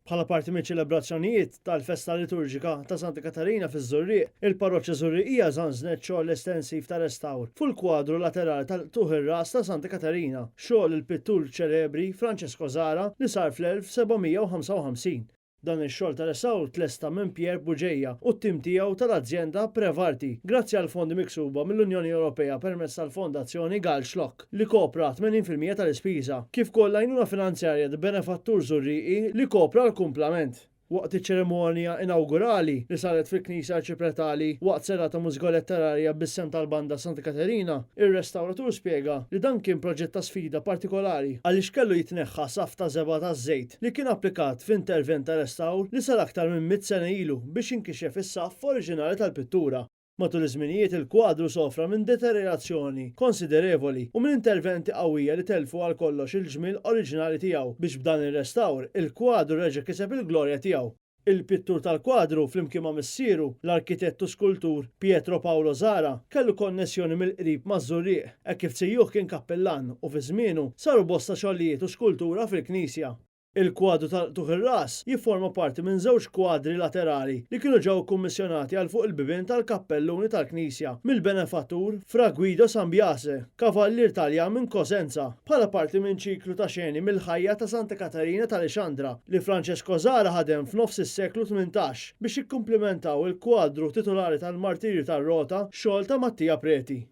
Bħala parti minn ċelebrazzjonijiet tal-Festa Liturġika ta' Santa Katarina fiż-Żurrieq, il-parroċċja Żurriqija żanżnet xogħol estensiv ta' restawr fuq il-kwadru laterali tal-Tuħ ir-Ras ta' Santa Katarina, xogħol il-pittur ċelebri Francesco Zara li sar fl-1755. Dan ix-xogħol ta' restawr tlesta minn Pier Buġejja u t-tim tiegħu tal-azzjenda Prevarti, grazzi għal fondi miksuba mill-Unjoni Ewropea permezz tal-Fondazzjoni Gal Xlokk li kopra 80% tal-ispiża, kif kollha għajnuna finanzjarja di benefattur Żurriqi li kopra l-kumplament. Waqt iċ-ċerimonja inawgurali li saret fil-Knisja Arċipretali waqt serata mużika letterarja bis-sem tal-banda Santa Katerina, ir-restawratur spjega li dan kien proġett ta' sfida partikolari għaliex kellu jitneħħa saf ta' żeba ta' żejt li kien applikat f'intervent ta' restawr li sar aktar minn 100 sena ilu biex inkixef is-saff oriġinali tal-pittura. Matul iż-żminijiet il-kwadru sofra minn deteriorazzjoni konsiderevoli u minn interventi qawwija li telfu għal kollox il-ġmiel oriġinali tiegħu biex b'dan ir-restawr il-kwadru reġa' kiseb il-glorja tiegħu. Il-pittur tal-kwadru flimkien ma' missieru l-arkitettu skultur Pietro Paolo Zara kellu konnessjoni mill-qrib ma' Żurrieq hekk kif sejjuh kien kappellan u fi żmienu saru bosta xogħlijiet u skultura fil-Knisja. Il-kwadru tal-Tuħ ir-Ras jifforma parti minn żewġ kwadri laterali li kienu ġew kummissjonati għal fuq il-bibien tal-kappelluni tal-Knisja mill-benefattur Fra Guido Sambiase, kavallier Taljan minn Cosenza, bħala parti minn ċiklu ta' xeni mill-ħajja ta' Santa Katarina tal-Ixandra li Francesco Zara ħadem f'nofs is-seklu 18 biex jikkumplimentaw il-kwadru titolari tal-Martirju tar-Rota xogħol ta' Mattia Preti.